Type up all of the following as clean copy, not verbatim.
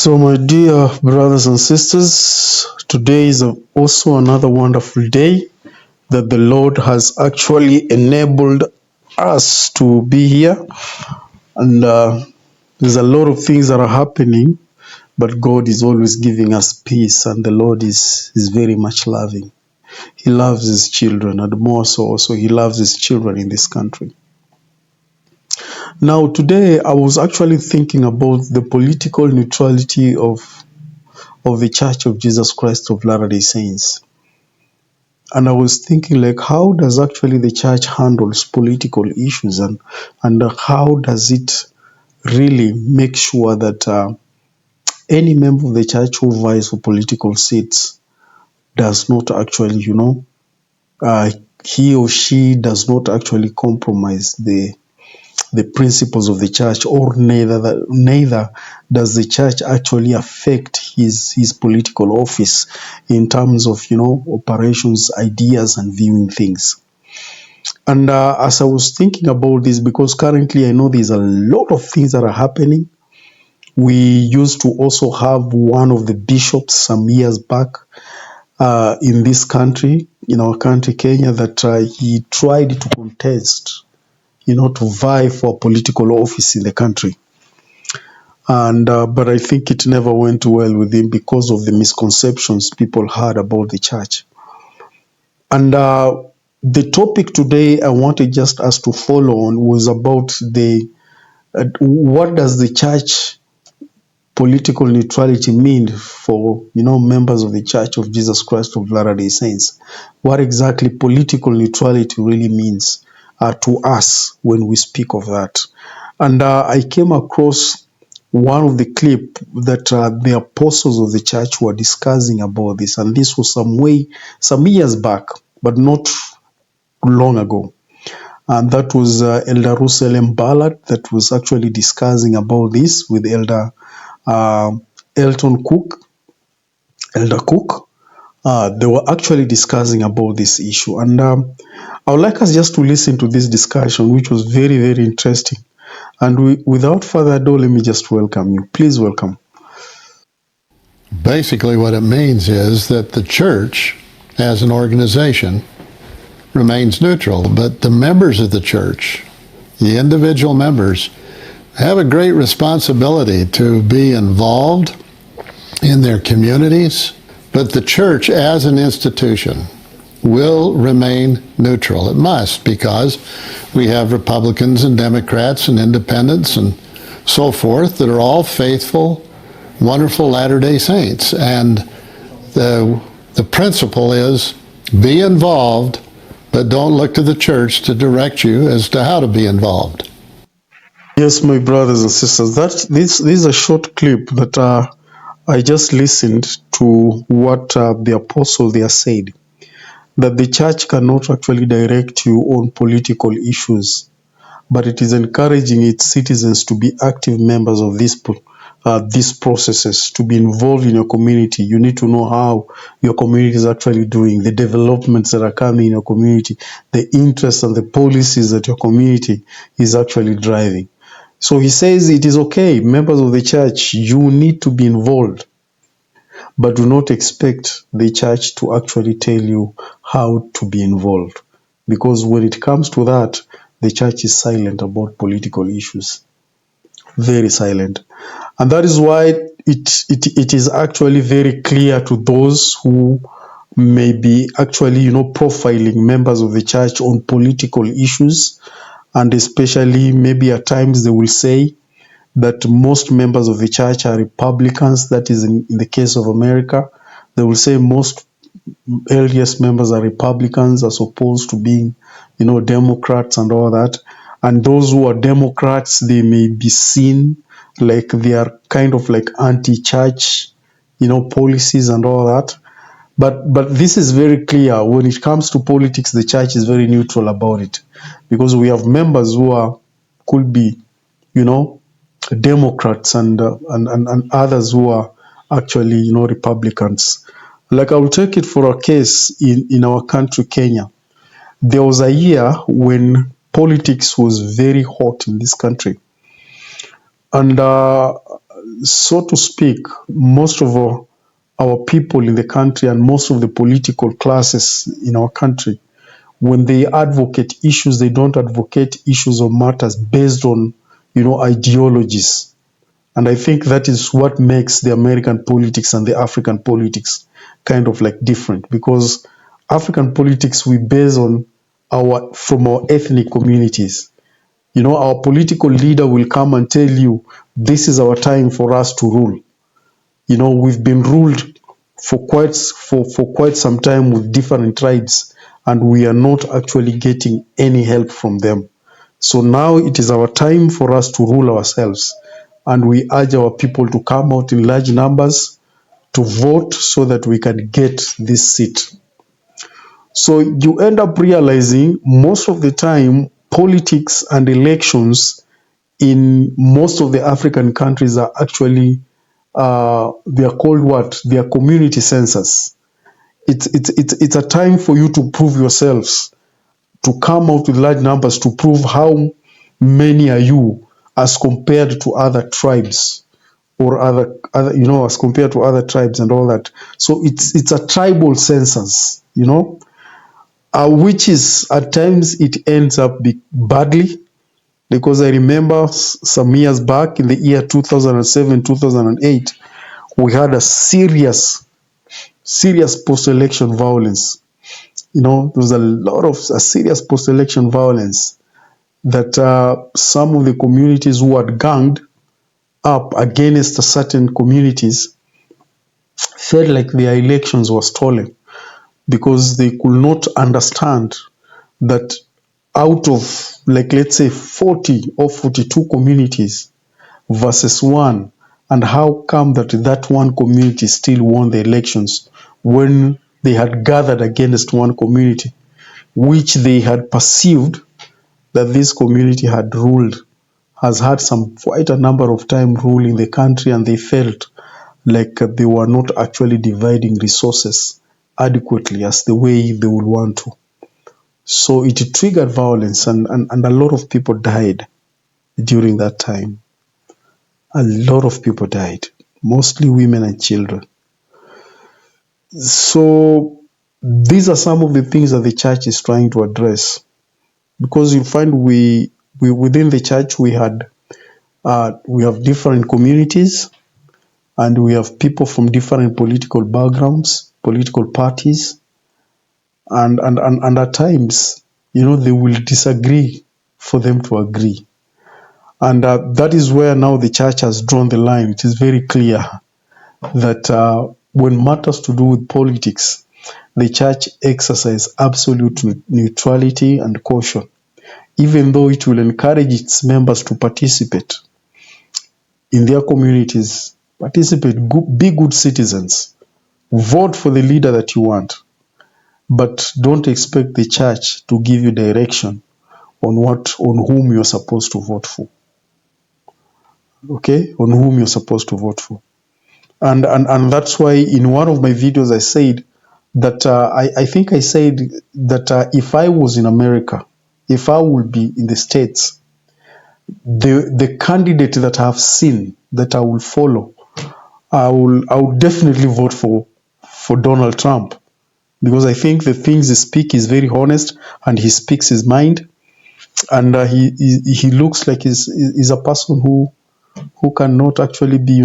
So, my dear brothers and sisters, today is also another wonderful day that the Lord has actually enabled us to be here. And there's a lot of things that are happening, but God is always giving us peace, and the Lord is very much loving. He loves His children, and more so also He loves His children in this country. Now, today I was actually thinking about the political neutrality of the Church of Jesus Christ of Latter-day Saints. And I was thinking, like, how does actually the church handles political issues, and how does it really make sure that any member of the church who vies for political seats does not actually, uh, he or she does not actually compromise the principles of the church, or neither does the church actually affect his political office in terms of operations, ideas, and viewing things. And as I was thinking about this, because currently I know there's a lot of things that are happening. We used to also have one of the bishops some years back in this country, in our country, Kenya, that he tried to contest, to vie for political office in the country. And but I think it never went well with him because of the misconceptions people had about the church. And the topic today I wanted just us to follow on was about the what does the church political neutrality mean for members of the Church of Jesus Christ of Latter-day Saints? What exactly political neutrality really means to us when we speak of that? And I came across one of the clip that the apostles of the church were discussing about this, and this was some years back, but not long ago. And that was Elder Russell Ballard that was actually discussing about this with Elder uh, Elton Cook, Elder Cook. They were actually discussing about this issue, and I would like us just to listen to this discussion, which was very, very interesting. And without further ado, let me just welcome you. Please welcome. Basically, what it means is that the church, as an organization, remains neutral, but the members of the church, the individual members, have a great responsibility to be involved in their communities, but the church as an institution will remain neutral. It must, because we have Republicans and Democrats and independents and so forth that are all faithful, wonderful Latter-day Saints. And the principle is be involved, but don't look to the church to direct you as to how to be involved. Yes, my brothers and sisters, this is a short clip that I just listened to what the apostle there said, that the church cannot actually direct you on political issues, but it is encouraging its citizens to be active members of these processes, to be involved in your community. You need to know how your community is actually doing, the developments that are coming in your community, the interests and the policies that your community is actually driving. So he says it is okay, members of the church, you need to be involved, but do not expect the church to actually tell you how to be involved. Because when it comes to that, the church is silent about political issues. Very silent. And that is why it is actually very clear to those who may be actually, profiling members of the church on political issues. And especially maybe at times they will say that most members of the church are Republicans. That is in the case of America. They will say most LDS members are Republicans as opposed to being, Democrats and all that. And those who are Democrats, they may be seen like they are kind of like anti-church, policies and all that. But this is very clear. When it comes to politics, the church is very neutral about it, because we have members who could be, Democrats and others who are actually, Republicans. Like I will take it for a case in our country, Kenya. There was a year when politics was very hot in this country. And so to speak, most of our people in the country and most of the political classes in our country, when they advocate issues, they don't advocate issues or matters based on, ideologies. And I think that is what makes the American politics and the African politics kind of like different, because African politics, we base on from our ethnic communities. Our political leader will come and tell you, this is our time for us to rule. We've been ruled for quite some time with different tribes, and we are not actually getting any help from them. So now it is our time for us to rule ourselves, and we urge our people to come out in large numbers to vote so that we can get this seat. So you end up realizing most of the time politics and elections in most of the African countries are actually they are called what? They are community census. It's a time for you to prove yourselves, to come out with large numbers to prove how many are you as compared to other tribes, or other as compared to other tribes and all that. So it's a tribal census, which is at times it ends up badly, because I remember some years back in the year 2007, 2008, we had a serious post-election violence. There was a lot of serious post-election violence that some of the communities who had ganged up against certain communities felt like their elections were stolen, because they could not understand that out of, like, let's say 40 or 42 communities versus one, and how come that one community still won the elections when they had gathered against one community, which they had perceived that this community has had some quite a number of time ruling the country, and they felt like they were not actually dividing resources adequately as the way they would want to. So it triggered violence, and a lot of people died during that time. A lot of people died, mostly women and children. So these are some of the things that the church is trying to address, because you find we within the church we have different communities, and we have people from different political backgrounds, political parties, and at times, they will disagree for them to agree. And that is where now the church has drawn the line. It is very clear that when matters to do with politics, the church exercises absolute neutrality and caution, even though it will encourage its members to participate in their communities, be good citizens, vote for the leader that you want, but don't expect the church to give you direction on whom you're supposed to vote for. Okay, on whom you're supposed to vote for. And that's why in one of my videos I said that I think I said that if I was in America, if I would be in the States, the candidate that I have seen that I will follow, I would definitely vote for Donald Trump, because I think the things he speaks is very honest, and he speaks his mind, and he looks like he's a person who cannot actually be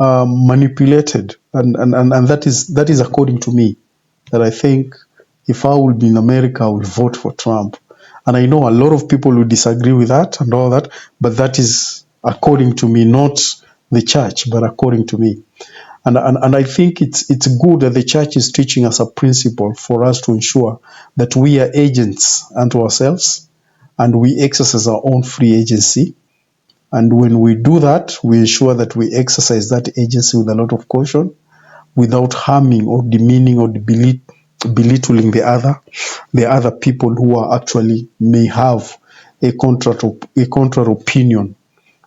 manipulated, and that is according to me, that I think if I would be in America, I would vote for Trump. And I know a lot of people will disagree with that and all that, but that is according to me, not the church, but according to me. And I think it's good that the church is teaching us a principle for us to ensure that we are agents unto ourselves, and we exercise our own free agency. And when we do that, we ensure that we exercise that agency with a lot of caution, without harming or demeaning or belittling the other people who are actually may have a contrary opinion,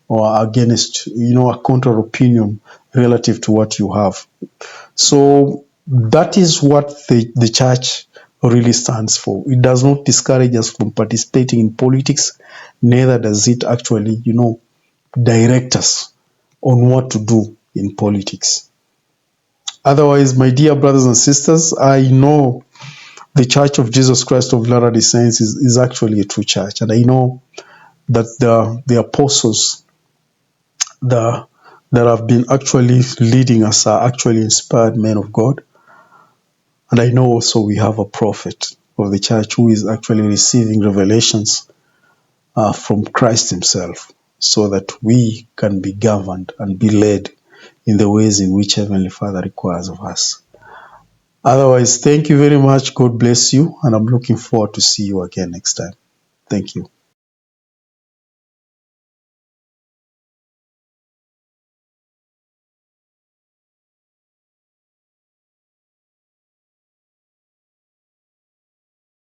or against, a counter opinion relative to what you have. So that is what the church really stands for. It does not discourage us from participating in politics, neither does it actually, direct us on what to do in politics. Otherwise, my dear brothers and sisters, I know the Church of Jesus Christ of Latter-day Saints is actually a true church. And I know that the apostles that have been actually leading us are actually inspired men of God. And I know also we have a prophet of the church who is actually receiving revelations from Christ himself, so that we can be governed and be led in the ways in which Heavenly Father requires of us. Otherwise, thank you very much. God bless you. And I'm looking forward to see you again next time. Thank you.